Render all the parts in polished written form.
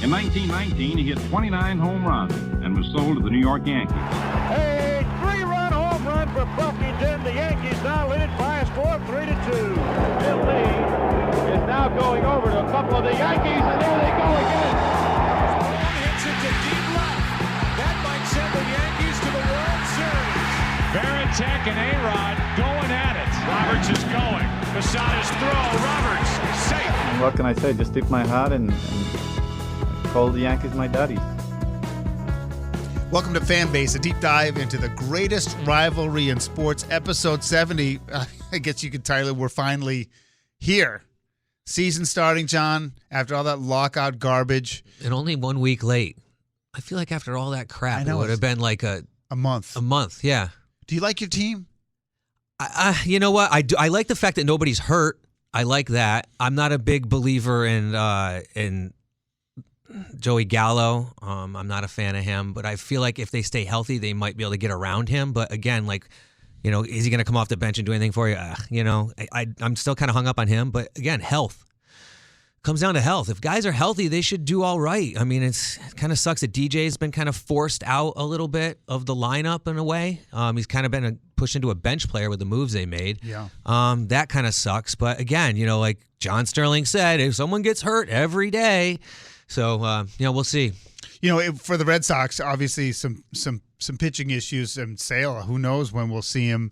In 1919, he hit 29 home runs and was sold to the New York Yankees. A 3-run home run for Buffington. The Yankees now lead it by a score of 3-2. Bill Lee is now going over to a couple of the Yankees, and there they go again. Ball hits it to deep left. That might send the Yankees to the World Series. Varitek and A-Rod going at it. Roberts is going. Posada's throw. Roberts safe. And what can I say? Just tip my hat and call the Yankees my daddies. Welcome to Fanbase, a deep dive into the greatest rivalry in sports, episode 70. I guess you could title it, we're finally here. Season starting, John, after all that lockout garbage. And only 1 week late. I feel like after all that crap, it would have been like a month. A month, yeah. Do you like your team? You know what? I like the fact that nobody's hurt. I like that. I'm not a big believer in Joey Gallo. I'm not a fan of him, but I feel like if they stay healthy, they might be able to get around him. But again, like, you know, is he going to come off the bench and do anything for you? You know, I'm still kind of hung up on him. But again, health comes down to health. If guys are healthy, they should do all right. I mean, it kind of sucks that DJ's been kind of forced out a little bit of the lineup in a way. He's kind of been pushed into a bench player with the moves they made. Yeah. That kind of sucks. But again, you know, like John Sterling said, if someone gets hurt every day. So, you know, we'll see. You know, for the Red Sox, obviously some pitching issues, and Sale, who knows when we'll see him.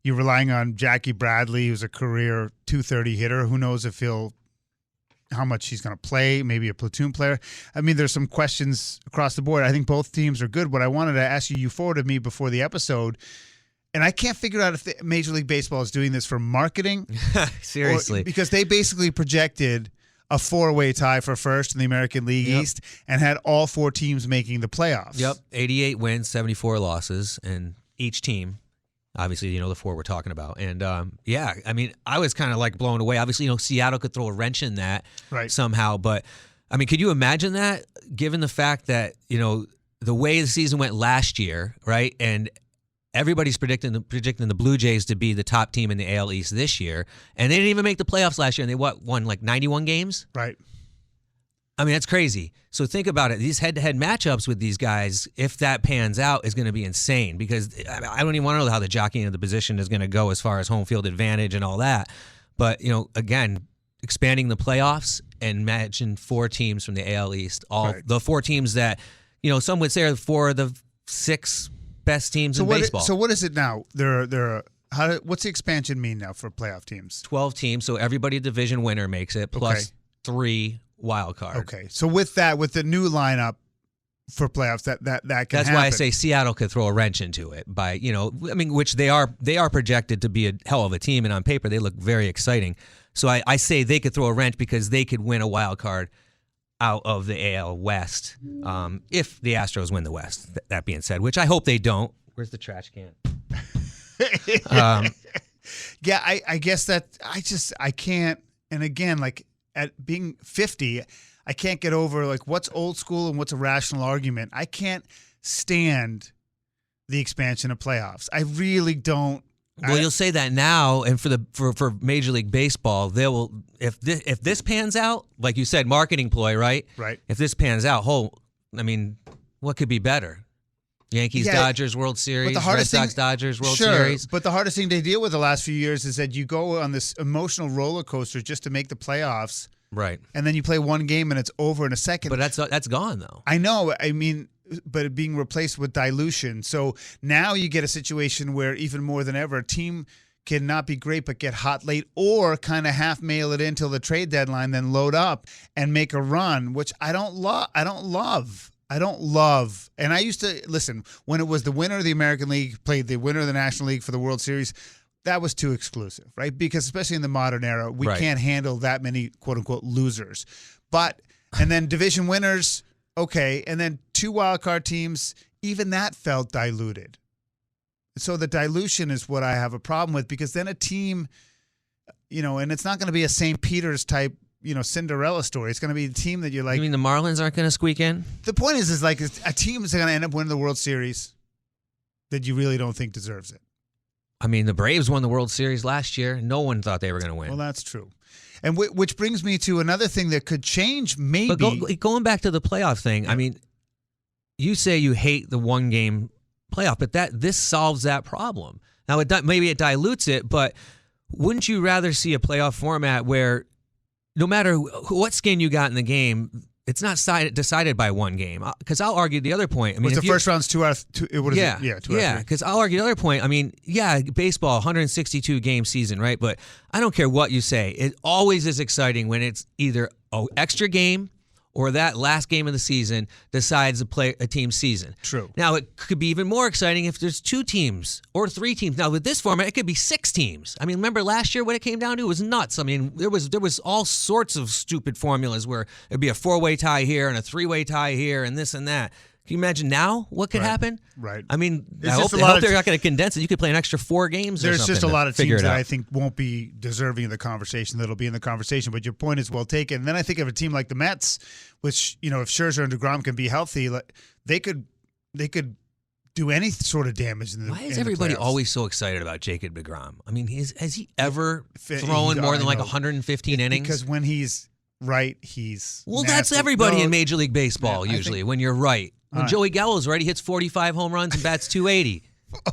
You're relying on Jackie Bradley, who's a career .230 hitter. Who knows how much he's going to play, maybe a platoon player. I mean, there's some questions across the board. I think both teams are good. What I wanted to ask you forwarded me before the episode, and I can't figure out if Major League Baseball is doing this for marketing. Seriously. Because they basically projected a 4-way tie for first in the American League East and had all 4 teams making the playoffs. Yep, 88 wins, 74 losses, and each team, obviously, you know, the 4 we're talking about. And, yeah, I mean, I was kind of like blown away. Obviously, you know, Seattle could throw a wrench in that somehow. But, I mean, could you imagine that, given the fact that, you know, the way the season went last year, right, and everybody's predicting the Blue Jays to be the top team in the AL East this year, and they didn't even make the playoffs last year, and they won like 91 games? Right. I mean, that's crazy. So think about it. These head-to-head matchups with these guys, if that pans out, is going to be insane, because I don't even want to know how the jockeying of the position is going to go as far as home field advantage and all that. But, you know, again, expanding the playoffs and matching 4 teams from the AL East, the 4 teams that, you know, some would say are 4 of the 6 best teams in baseball. So what is it now? What's the expansion mean now for playoff teams? 12 teams, so everybody division winner makes it, plus 3 wild cards. Okay, so with the new lineup for playoffs, that can That's happen. why I say Seattle could throw a wrench into it by, you know, I mean, which they are projected to be a hell of a team, and on paper they look very exciting. So I say they could throw a wrench because they could win a wild card out of the AL West if the Astros win the West. That being said, which I hope they don't. Where's the trash can? Yeah, I guess that I can't. And again, like at being 50, I can't get over like what's old school and what's a rational argument. I can't stand the expansion of playoffs. I really don't. Well, you'll say that now, and for Major League Baseball, they will if this pans out, like you said, marketing ploy, right? Right. If this pans out, I mean, what could be better? Yankees, Dodgers, World Series, Red Sox, Dodgers, World Series. But the hardest thing to deal with the last few years is that you go on this emotional roller coaster just to make the playoffs, right? And then you play one game and it's over in a second. But that's gone though. I know. I mean, but being replaced with dilution. So now you get a situation where even more than ever, a team can not be great but get hot late, or kind of half mail it in till the trade deadline, then load up and make a run, which I don't love. And I used to listen when it was the winner of the American League played the winner of the National League for the World Series. That was too exclusive, right? Because especially in the modern era, we can't handle that many quote unquote losers. And then division winners. Okay, and then 2 wildcard teams, even that felt diluted. So the dilution is what I have a problem with, because then a team, you know, and it's not going to be a St. Peter's type, you know, Cinderella story. It's going to be a team that you're like. You mean the Marlins aren't going to squeak in? The point is like a team is going to end up winning the World Series that you really don't think deserves it. I mean, the Braves won the World Series last year. No one thought they were going to win. Well, that's true. And which brings me to another thing that could change maybe. But going back to the playoff thing, I mean, you say you hate the one-game playoff, but this solves that problem. Now, maybe it dilutes it, but wouldn't you rather see a playoff format where no matter what skin you got in the game, it's not decided by one game? Because I'll argue the other point. I mean, the first round's 2 out of 2. What is yeah, it? Yeah, 2 yeah. out of 3. Because I'll argue the other point. I mean, yeah, baseball, 162 game season, right? But I don't care what you say. It always is exciting when it's either an extra game or that last game of the season decides a team's season. True. Now, it could be even more exciting if there's 2 teams or 3 teams. Now, with this format, it could be 6 teams. I mean, remember last year what it came down to? It was nuts. I mean, there was all sorts of stupid formulas where it'd be a 4-way tie here and a 3-way tie here and this and that. Can you imagine now what could happen? Right. I mean, I It's hope just a lot of they're not going to condense it. You could play an extra 4 games or There's something just a lot of to figure teams it that out. I think won't be deserving of the conversation that'll be in the conversation. But your point is well taken. And then I think of a team like the Mets, which, if Scherzer and DeGrom can be healthy, they could do any sort of damage in the Why is in everybody the playoffs. always so excited about Jacob DeGrom? I mean, has he ever He- thrown more than I like know. 115 innings? Because when he's right, he's Well, that's nasty. everybody No, in Major League Baseball Yeah, I usually, think- when you're right. When All right. Joey Gallo's right, he hits 45 home runs and bats 280.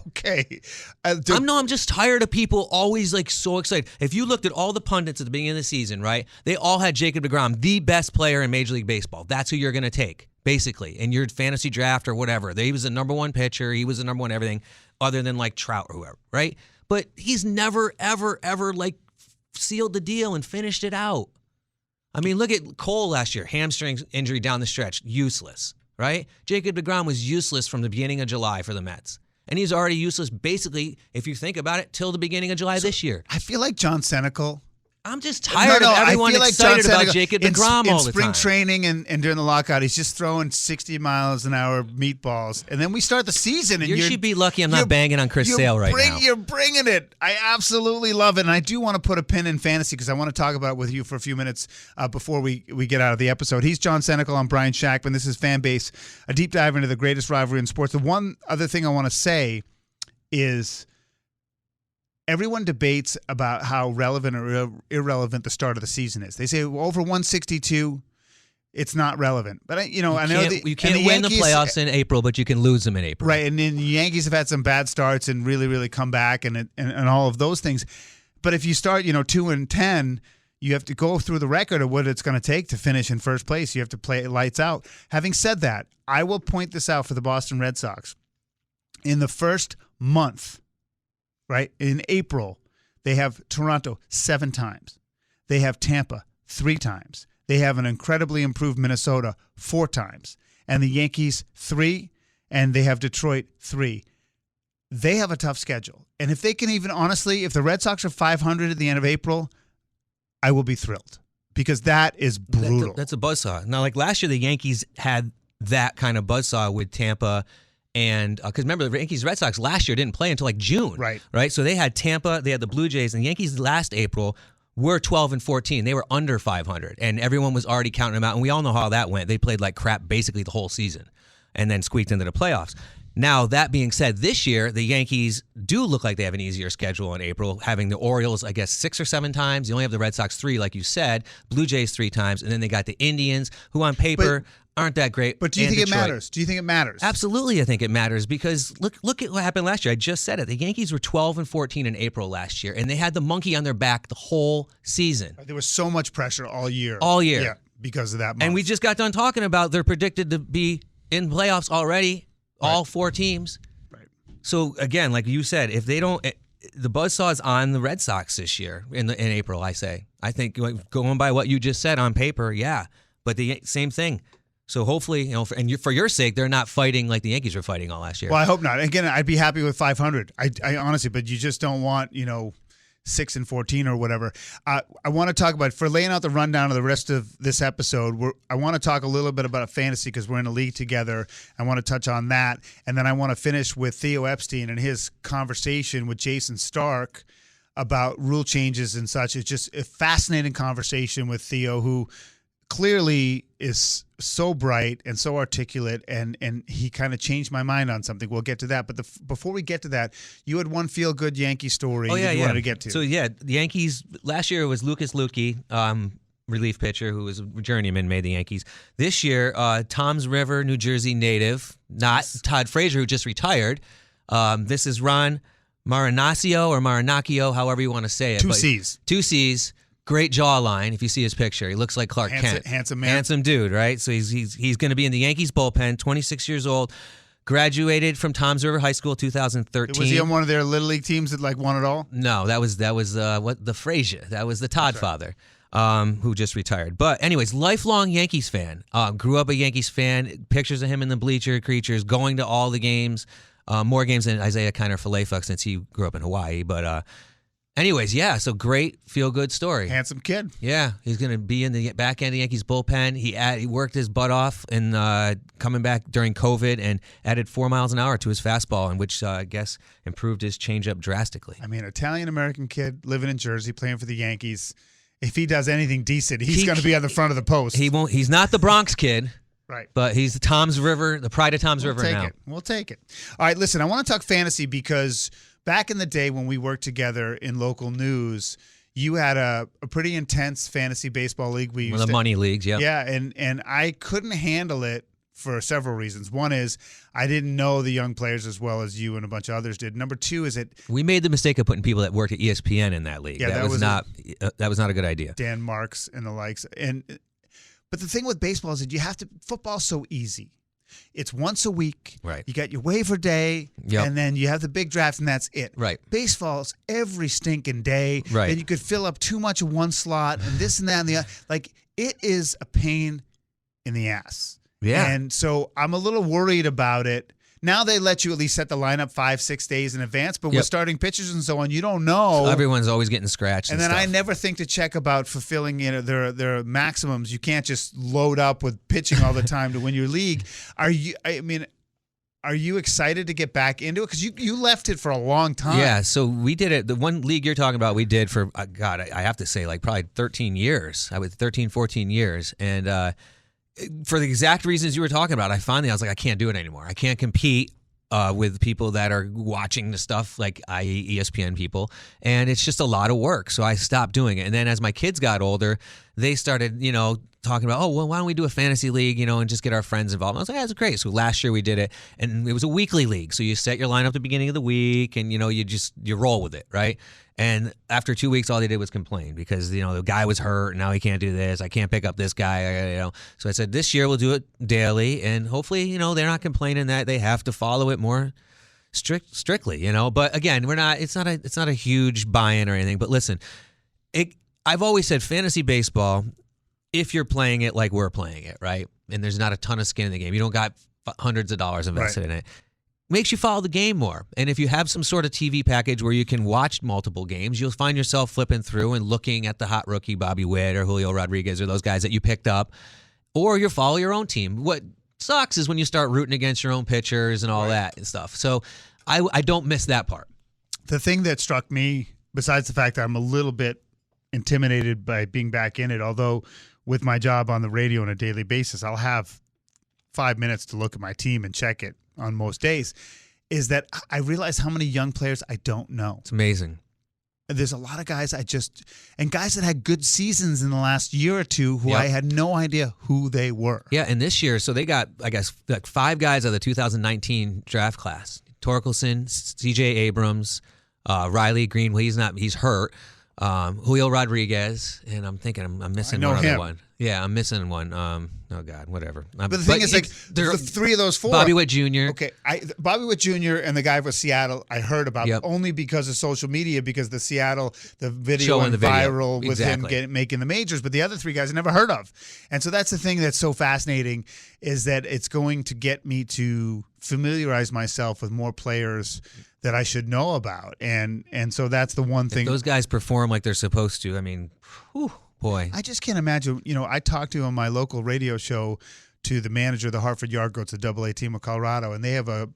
Okay. I'm just tired of people always like so excited. If you looked at all the pundits at the beginning of the season, right, they all had Jacob DeGrom, the best player in Major League Baseball. That's who you're going to take, basically, in your fantasy draft or whatever. He was the number 1 pitcher. He was the number 1 everything other than like Trout or whoever, right? But he's never, ever, ever like sealed the deal and finished it out. I mean, look at Cole last year, hamstring injury down the stretch, useless, right? Jacob DeGrom was useless from the beginning of July for the Mets. And he's already useless, basically, if you think about it, till the beginning of July this year. I feel like John Senecal. I'm just tired of everyone excited about Jacob DeGrom all the time. In spring training and during the lockout, he's just throwing 60 miles an hour meatballs. And then we start the season. And You should be lucky I'm not banging on Chris Sale right now. You're bringing it. I absolutely love it. And I do want to put a pin in fantasy because I want to talk about it with you for a few minutes before we get out of the episode. He's John Senecal. I'm Brian Shackman. This is Fanbase, a deep dive into the greatest rivalry in sports. The one other thing I want to say is everyone debates about how relevant or irrelevant the start of the season is. They say over 162, it's not relevant. But I know you can't win the playoffs in April, but you can lose them in April. Right, and then the Yankees have had some bad starts and really, really come back and all of those things. But if you start, 2-10, you have to go through the record of what it's going to take to finish in first place. You have to play it lights out. Having said that, I will point this out for the Boston Red Sox. In the first month, right, in April, they have Toronto 7 times. They have Tampa 3 times. They have an incredibly improved Minnesota 4 times. And the Yankees 3, and they have Detroit 3. They have a tough schedule. And if they can even, honestly, if the Red Sox are 500 at the end of April, I will be thrilled because that is brutal. That's a buzzsaw. Now, like last year, the Yankees had that kind of buzzsaw with Tampa. And because remember, the Yankees Red Sox last year didn't play until like June. Right. So they had Tampa, they had the Blue Jays, and the Yankees last April were 12-14. They were under 500, and everyone was already counting them out. And we all know how that went. They played like crap basically the whole season and then squeaked into the playoffs. Now, that being said, this year, the Yankees do look like they have an easier schedule in April, having the Orioles, I guess, 6 or 7 times. You only have the Red Sox 3, like you said, Blue Jays 3 times, and then they got the Indians, who on paper aren't that great. But do you think it matters? Do you think it matters? Absolutely, I think it matters because look at what happened last year. I just said it. The Yankees were 12-14 in April last year, and they had the monkey on their back the whole season. There was so much pressure all year. Yeah, because of that month. And we just got done talking about they're predicted to be in playoffs already. All 4 teams. Right. So, again, like you said, if they don't – the buzzsaw is on the Red Sox this year in April, I say. I think going by what you just said on paper, yeah. But the same thing. So, hopefully, for your sake, they're not fighting like the Yankees were fighting all last year. Well, I hope not. Again, I'd be happy with 500. I honestly, but you just don't want, 6-14 or whatever. I want to talk about, for laying out the rundown of the rest of this episode, I want to talk a little bit about fantasy because we're in a league together. I want to touch on that. And then I want to finish with Theo Epstein and his conversation with Jason Stark about rule changes and such. It's just a fascinating conversation with Theo, who clearly is so bright and so articulate, and he kind of changed my mind on something. We'll get to that. But before we get to that, you had one feel-good Yankee story that you wanted to get to. So, the Yankees, last year it was Lucas Luque, relief pitcher who was a journeyman, made the Yankees. This year, Toms River, New Jersey native, not Todd Frazier, who just retired. This is Ron Marinaccio, however you want to say it. Two C's. Two C's. Great jawline. If you see his picture, he looks like Clark Kent. Handsome man. Handsome dude, right? So he's going to be in the Yankees bullpen. 26 years old. Graduated from Toms River High School 2013. Was he on one of their Little League teams that won it all? No, that was the Frazier. That was the Todd father. Who just retired. But anyways, lifelong Yankees fan. Grew up a Yankees fan. Pictures of him in the bleacher creatures, going to all the games. More games than Isaiah Kiner Falefa since he grew up in Hawaii. But anyways, so great feel-good story. Handsome kid. Yeah, he's going to be in the back end of the Yankees bullpen. He worked his butt off and coming back during COVID and added 4 miles an hour to his fastball, and which I guess improved his changeup drastically. I mean, Italian-American kid living in Jersey, playing for the Yankees. If he does anything decent, he's going to be on the front of the post. He won't. He's not the Bronx kid. Right. But he's the Toms River, the pride of Toms River now. We'll take it. All right, listen, I want to talk fantasy because back in the day when we worked together in local news, you had a pretty intense fantasy baseball league. One of the money leagues, yeah. Yeah, and I couldn't handle it for several reasons. One is I didn't know the young players as well as you and a bunch of others did. Number two is that we made the mistake of putting people that worked at ESPN in that league. Yeah, that was not a good idea. Dan Marks and the likes. But the thing with baseball is that football's so easy. It's once a week. Right. You got your waiver day, and then you have the big draft, and that's it. Right. Baseball's every stinking day. Right. And you could fill up too much of one slot, and this and that and the other. Like, it is a pain in the ass. Yeah. And so I'm a little worried about it. Now they let you at least set the lineup 5-6 days in advance, but with starting pitchers and so on, you don't know. So everyone's always getting scratched. And then stuff. I never think to check about fulfilling their maximums. You can't just load up with pitching all the time to win your league. Are you excited to get back into it? Because you left it for a long time. Yeah, so we did it. The one league you're talking about, we did for, I have to say, like probably 13 years. I was 13, 14 years. And for the exact reasons you were talking about, I was like, I can't do it anymore. I can't compete with people that are watching the stuff, like i.e. ESPN people, and it's just a lot of work. So I stopped doing it. And then as my kids got older, they started, talking about, why don't we do a fantasy league, and just get our friends involved. And I was like, that's great. So last year we did it, and it was a weekly league. So you set your lineup at the beginning of the week, and you roll with it, right? And after 2 weeks, all they did was complain because the guy was hurt, and now he can't do this. I can't pick up this guy. So I said this year we'll do it daily, and hopefully they're not complaining that they have to follow it more strictly. But again, we're not. It's not a huge buy-in or anything. But listen, I've always said fantasy baseball, if you're playing it like we're playing it, right, and there's not a ton of skin in the game, you don't got hundreds of dollars invested in it, makes you follow the game more. And if you have some sort of TV package where you can watch multiple games, you'll find yourself flipping through and looking at the hot rookie Bobby Witt or Julio Rodriguez or those guys that you picked up, or you follow your own team. What sucks is when you start rooting against your own pitchers and all that and stuff. So I don't miss that part. The thing that struck me, besides the fact that I'm a little bit intimidated by being back in it, although with my job on the radio on a daily basis, I'll have 5 minutes to look at my team and check it on most days, is that I realize how many young players I don't know. It's amazing. There's a lot of guys and guys that had good seasons in the last year or two who I had no idea who they were. Yeah, and this year, so they got, I guess, like 5 guys out of the 2019 draft class. Torkelson, C.J. Abrams, Riley Green, he's hurt. Julio Rodriguez, and I'm thinking I'm missing one other one. Yeah, I'm missing one. Oh God, whatever. But the thing is, the 3 of those 4. Bobby Witt Jr. Okay, Bobby Witt Jr. and the guy from Seattle, I heard about only because of social media, because the video went viral with him making the majors. But the other 3 guys I never heard of, and so that's the thing that's so fascinating, is that it's going to get me to familiarize myself with more players that I should know about, and so that's the one thing. If those guys perform like they're supposed to, I mean, whew, boy. I just can't imagine. I talked to on my local radio show to the manager of the Hartford Yard Goats, the AA team of Colorado, and they have a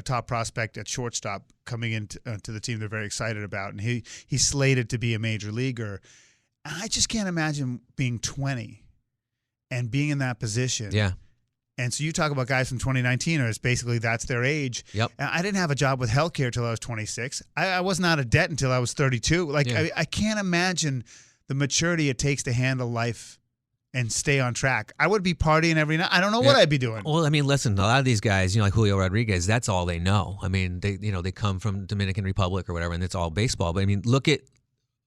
top prospect at shortstop coming into to the team they're very excited about, and he's slated to be a major leaguer. And I just can't imagine being 20 and being in that position. Yeah. And so you talk about guys from 2019, or it's basically that's their age. Yep. And I didn't have a job with healthcare till I was 26. I wasn't out of debt until I was 32. Like, Yeah. I can't imagine the maturity it takes to handle life and stay on track. I would be partying every night. I don't know what I'd be doing. Well, I mean, listen, a lot of these guys, like Julio Rodriguez, that's all they know. I mean, they come from Dominican Republic or whatever, and it's all baseball. But I mean, look at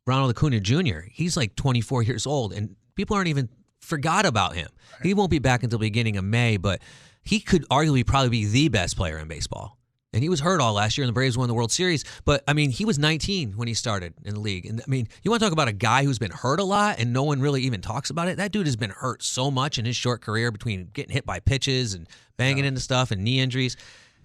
Ronald Acuna Jr. He's like 24 years old, and people aren't even forgot about him. He won't be back until the beginning of May, but he could arguably probably be the best player in baseball. And he was hurt all last year, and the Braves won the World Series. But, I mean, he was 19 when he started in the league. And, I mean, you want to talk about a guy who's been hurt a lot and no one really even talks about it? That dude has been hurt so much in his short career between getting hit by pitches and banging into stuff and knee injuries.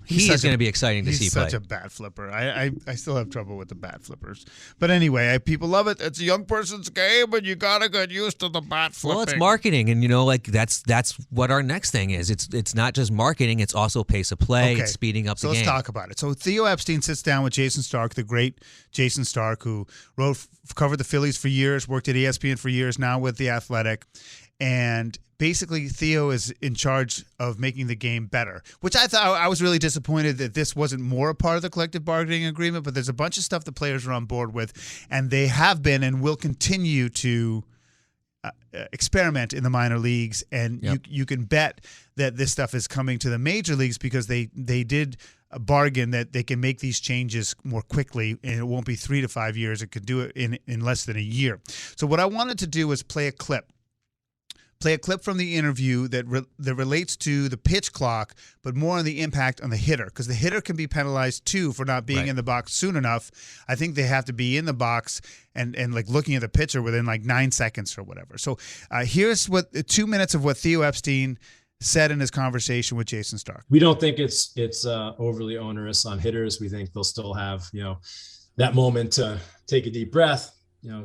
He is going to be exciting to see play. He's such a bat flipper. I still have trouble with the bat flippers. But anyway, people love it. It's a young person's game, and you got to get used to the bat flipping. Well, it's marketing, and like that's what our next thing is. It's not just marketing; it's also pace of play. Okay. It's speeding up the game. So let's talk about it. So Theo Epstein sits down with Jason Stark, the great Jason Stark, who covered the Phillies for years, worked at ESPN for years, now with The Athletic, and basically Theo is in charge of making the game better, which I thought I was really disappointed that this wasn't more a part of the collective bargaining agreement, but there's a bunch of stuff the players are on board with, and they have been and will continue to experiment in the minor leagues, and you can bet that this stuff is coming to the major leagues because they did a bargain that they can make these changes more quickly, and it won't be 3 to 5 years. It could do it in less than a year. So what I wanted to do was play a clip from the interview that relates to the pitch clock, but more on the impact on the hitter, because the hitter can be penalized too for not being in the box soon enough. I think they have to be in the box and like looking at the pitcher within like 9 seconds or whatever. So here's 2 minutes of what Theo Epstein said in his conversation with Jason Stark. We don't think it's overly onerous on hitters. We think they'll still have that moment to take a deep breath,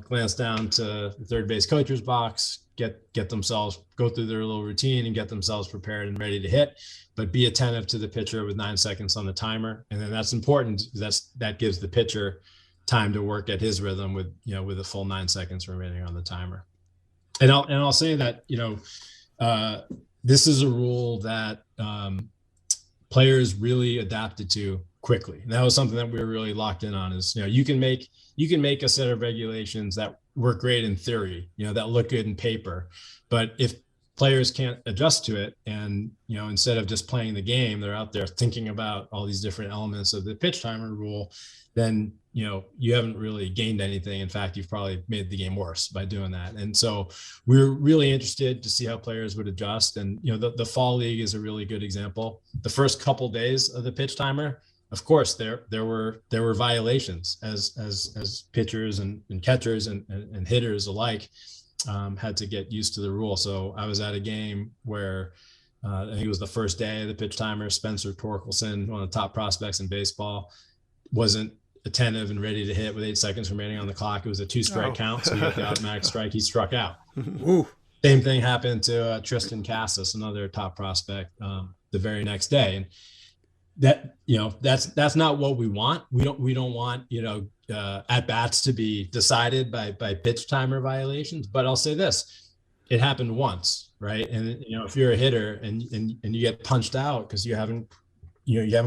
glance down to the third base coach's box, get themselves, go through their little routine and get themselves prepared and ready to hit, but be attentive to the pitcher with 9 seconds on the timer. And then that's important. That gives the pitcher time to work at his rhythm with a full 9 seconds remaining on the timer. And I'll say that, this is a rule that players really adapted to quickly. And that was something that we were really locked in on is, you can make a set of regulations that work great in theory, that look good in paper. But if players can't adjust to it and, instead of just playing the game, they're out there thinking about all these different elements of the pitch timer rule, then, you haven't really gained anything. In fact, you've probably made the game worse by doing that. And so we're really interested to see how players would adjust. And, the fall league is a really good example. The first couple days of the pitch timer, of course, there were violations as pitchers and catchers and hitters alike had to get used to the rule. So I was at a game where I think it was the first day of the pitch timer. Spencer Torkelson, one of the top prospects in baseball, wasn't attentive and ready to hit with 8 seconds remaining on the clock. It was a 2-strike count, so he got the automatic strike. He struck out. Same thing happened to Tristan Casas, another top prospect, the very next day. And that's not what we want. We don't want at bats to be decided by pitch timer violations. But I'll say this: it happened once, right? And if you're a hitter and you get punched out because you haven't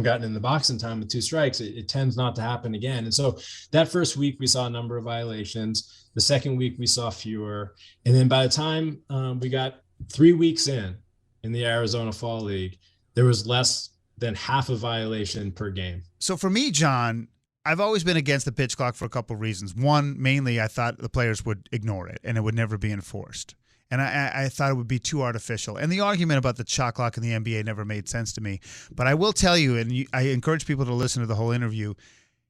gotten in the box in time with 2 strikes, it tends not to happen again. And so that first week we saw a number of violations. The second week we saw fewer, and then by the time we got 3 weeks in the Arizona Fall League, there was less than half a violation per game. So for me, John, I've always been against the pitch clock for a couple of reasons. One, mainly I thought the players would ignore it and it would never be enforced. And I thought it would be too artificial. And the argument about the shot clock in the NBA never made sense to me. But I will tell you, and I encourage people to listen to the whole interview,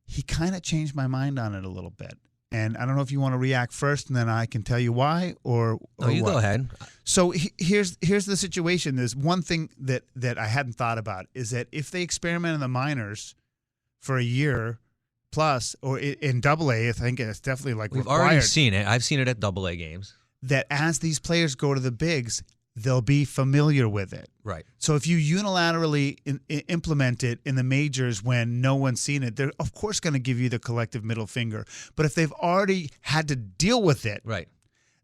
he kind of changed my mind on it a little bit. And I don't know if you want to react first, and then I can tell you why, or you what. Go ahead. So here's the situation. There's one thing that I hadn't thought about is that if they experiment in the minors for a year plus, or in AA, I think it's definitely like We've required. already seen it. I've seen it at AA games. That as these players go to the bigs, they'll be familiar with it. Right. So if you unilaterally implement it in the majors when no one's seen it, they're of course going to give you the collective middle finger. But if they've already had to deal with it, right,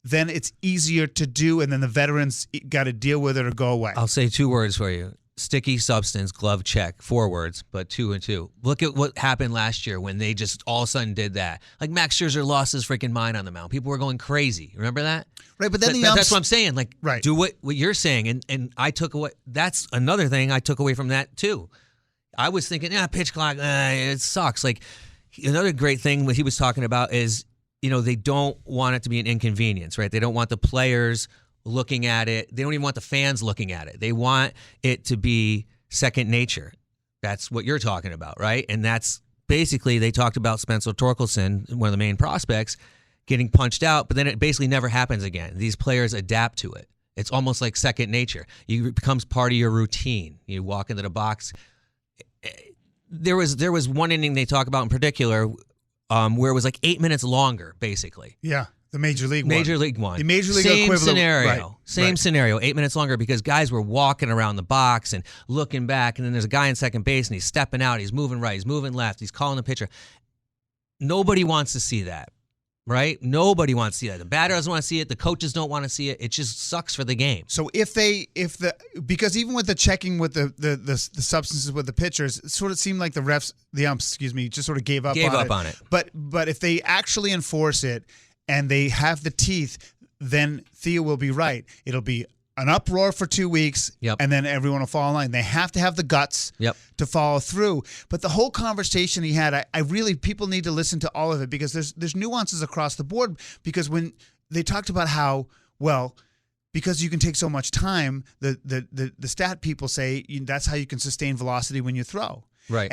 then it's easier to do, and then the veterans got to deal with it or go away. I'll say 2 words for you. Sticky substance, glove check. 4 words, but 2 and 2. Look at what happened last year when they just all of a sudden did that. Like Max Scherzer lost his freaking mind on the mound. People were going crazy. Remember that? Right, but then that's what I'm saying. Like, right. Do what you're saying, and I took away. That's another thing I took away from that too. I was thinking, pitch clock, it sucks. Like another great thing what he was talking about is, they don't want it to be an inconvenience, right? They don't want the players looking at it. They don't even want the fans looking at it. They want it to be second nature. That's what you're talking about, right? And that's basically, they talked about Spencer Torkelson, one of the main prospects, getting punched out, but then it basically never happens again. These players adapt to it. It's almost like second nature. It becomes part of your routine. You walk into the box. There was one inning they talk about in particular where it was like 8 minutes longer, basically. Yeah. The Major League one. The Major League Same equivalent. Scenario. Right. Same scenario. 8 minutes longer because guys were walking around the box and looking back, and then there's a guy in second base, and he's stepping out. He's moving right. He's moving left. He's calling the pitcher. Nobody wants to see that, right? Nobody wants to see that. The batter doesn't want to see it. The coaches don't want to see it. It just sucks for the game. So because even with the checking with the substances with the pitchers, it sort of seemed like the umps, just sort of gave up on it. But if they actually enforce it, and they have the teeth, then Theo will be right. It'll be an uproar for 2 weeks, and then everyone will fall in line. They have to have the guts to follow through. But the whole conversation he had, I really, people need to listen to all of it because there's nuances across the board. Because when they talked about how, because you can take so much time, the stat people say that's how you can sustain velocity when you throw. Right.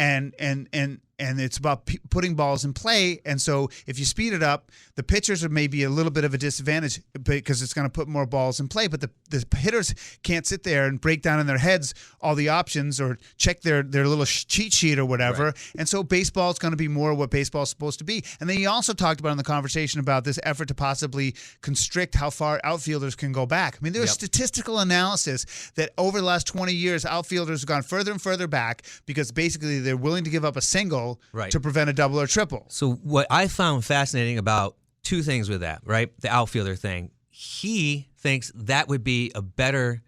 And it's about putting balls in play. And so if you speed it up, the pitchers are maybe a little bit of a disadvantage because it's going to put more balls in play. But the hitters can't sit there and break down in their heads all the options or check their little cheat sheet or whatever. Right. And so baseball is going to be more what baseball is supposed to be. And then he also talked about in the conversation about this effort to possibly constrict how far outfielders can go back. I mean, there's statistical analysis that over the last 20 years, outfielders have gone further and further back because basically they're willing to give up a single to prevent a double or triple. So what I found fascinating about 2 things with that, right? The outfielder thing. He thinks that would be a better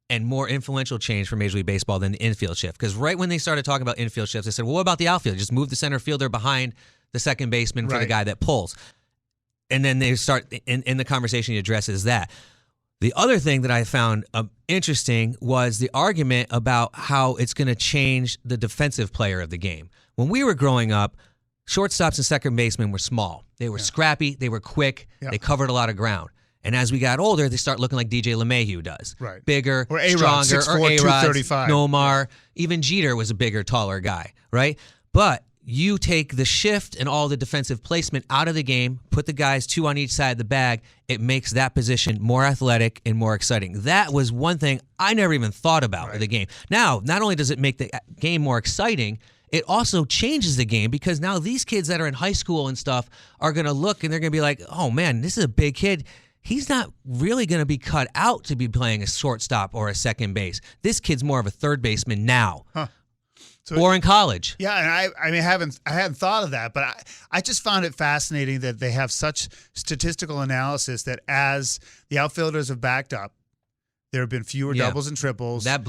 and more influential change for Major League Baseball than the infield shift. Because right when they started talking about infield shifts, they said, well, what about the outfield? Just move the center fielder behind the second baseman for the guy that pulls. And then they start, in the conversation, he addresses that. The other thing that I found interesting was the argument about how it's going to change the defensive player of the game. When we were growing up, shortstops and second basemen were small. They were scrappy. They were quick. They covered a lot of ground. And as we got older, they start looking like DJ LeMahieu does. Right. Bigger, or A-Rod, stronger, 6'4", or A-Rod, 235. Nomar. Even Jeter was a bigger, taller guy, right? But you take the shift and all the defensive placement out of the game, put the guys 2 on each side of the bag, it makes that position more athletic and more exciting. That was one thing I never even thought about in the game. Now, not only does it make the game more exciting, it also changes the game because now these kids that are in high school and stuff are going to look and they're going to be like, oh, man, this is a big kid. He's not really going to be cut out to be playing a shortstop or a second base. This kid's more of a third baseman now. Or in college. Yeah, and I hadn't thought of that, but I just found it fascinating that they have such statistical analysis that as the outfielders have backed up, there have been fewer doubles and triples. That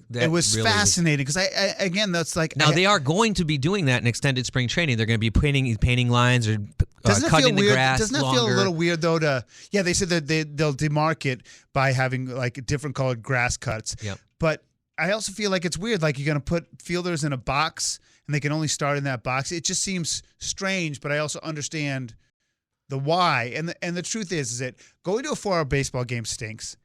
it was really fascinating because again that's like now they are going to be doing that in extended spring training. They're going to be painting lines or cutting the grass. Doesn't that feel a little weird though? They said that they'll demark it by having like different colored grass cuts. Yep. But I also feel like it's weird. Like you're going to put fielders in a box and they can only start in that box. It just seems strange. But I also understand the why. And the truth is that going to a 4-hour baseball game stinks.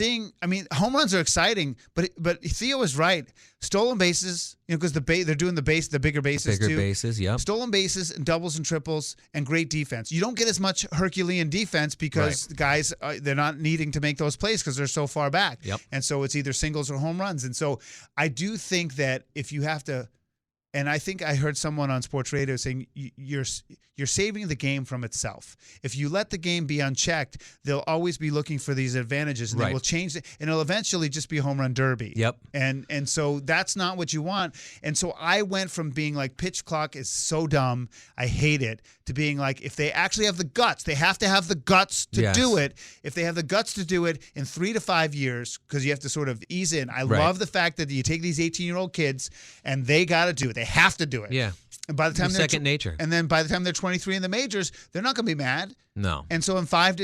Home runs are exciting, but Theo is right. Stolen bases, because they're doing the bigger bases too. Bigger bases, yep. Stolen bases and doubles and triples and great defense. You don't get as much Herculean defense because the guys they're not needing to make those plays because they're so far back. Yep. And so it's either singles or home runs. And so I do think that if you have to And I think I heard someone on sports radio saying you're saving the game from itself. If you let the game be unchecked, they'll always be looking for these advantages, and they will change it, and it'll eventually just be a home run derby. Yep. And so that's not what you want. And so I went from being like pitch clock is so dumb, I hate it, to being like if they actually have the guts, they have to have the guts to do it. If they have the guts to do it in 3 to 5 years, because you have to sort of ease in. I love the fact that you take these 18-year-old kids and they got to do it. They have to do it. Yeah. And by the time it's they're second nature. And then by the time they're 23 in the majors, they're not going to be mad. No. And so in 5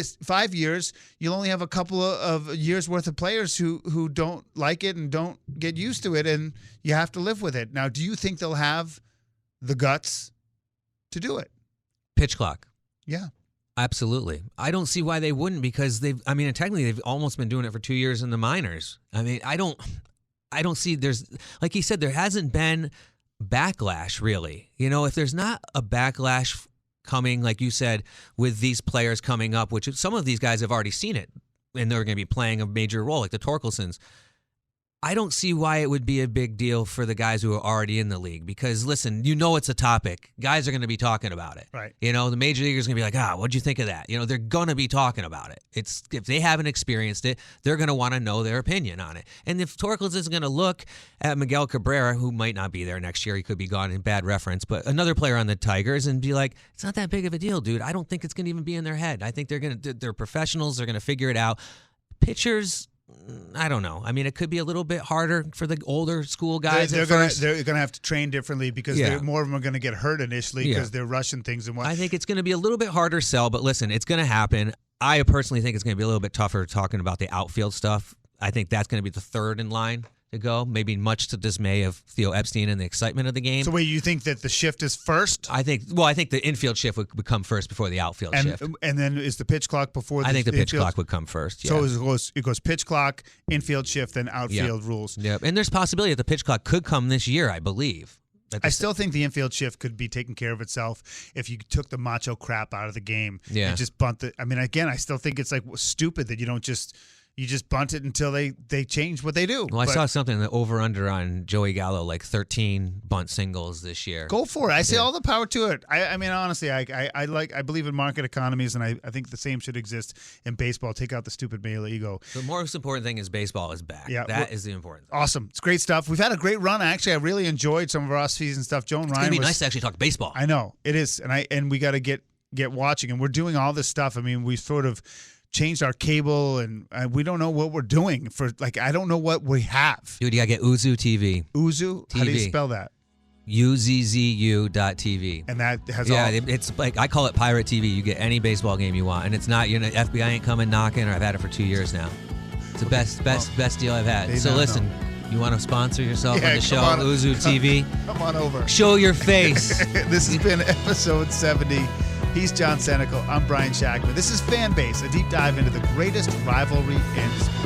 years, you'll only have a couple of years worth of players who don't like it and don't get used to it, and you have to live with it. Now, do you think they'll have the guts to do it? Pitch clock. Yeah. Absolutely. I don't see why they wouldn't, because technically they've almost been doing it for 2 years in the minors. I mean, I don't see like he said, there hasn't been backlash really. If there's not a backlash coming, like you said, with these players coming up, which some of these guys have already seen it and they're going to be playing a major role, like the Torkelsons. I don't see why it would be a big deal for the guys who are already in the league, because listen, it's a topic. Guys are going to be talking about it. Right. The major leaguers are going to be like, what'd you think of that? They're going to be talking about it. It's if they haven't experienced it, they're going to want to know their opinion on it. And if Torkels is going to look at Miguel Cabrera, who might not be there next year, he could be gone in bad reference, but another player on the Tigers, and be like, it's not that big of a deal, dude. I don't think it's going to even be in their head. I think they're professionals. They're going to figure it out. Pitchers, I don't know. I mean, it could be a little bit harder for the older school guys. They're going to have to train differently, because more of them are going to get hurt initially because they're rushing things and what. I think it's going to be a little bit harder sell, but listen, it's going to happen. I personally think it's going to be a little bit tougher talking about the outfield stuff. I think that's going to be the third in line to go, maybe much to dismay of Theo Epstein and the excitement of the game. So wait, you think that the shift is first? I think the infield shift would come first before the outfield shift. And then is the pitch clock before the I think the pitch infield? clock would come first. Yeah. So it goes pitch clock, infield shift, then outfield rules. Yeah, and there's possibility that the pitch clock could come this year, I believe. I still think the infield shift could be taking care of itself if you took the macho crap out of the game and just bunt it. I mean, again, I still think it's like stupid that you don't just bunt it until they change what they do. Well, I saw something, the over-under on Joey Gallo, like 13 bunt singles this year. Go for it. I say all the power to it. I mean, honestly, I believe in market economies, and I think the same should exist in baseball. Take out the stupid male ego. The most important thing is baseball is back. Yeah, that is the important thing. Awesome. It's great stuff. We've had a great run. Actually, I really enjoyed some of our off-season stuff. Joe and Ryan. It's going to be nice to actually talk baseball. I know. It is. And we got to get watching, and we're doing all this stuff. I mean, we sort of changed our cable, and we don't know what we're doing for. Like, I don't know what we have. Dude, you gotta get Uzu TV. Uzu? TV. How do you spell that? UZZU.TV. And that has it's like, I call it pirate TV. You get any baseball game you want, and it's not, FBI ain't coming knocking, or I've had it for 2 years now. It's the best deal I've had. So listen, you want to sponsor yourself on the show, Uzu TV? Come on over. Show your face. This has been episode 70. He's John Senecal. I'm Brian Shackman. This is Fan Base, a deep dive into the greatest rivalry in sports.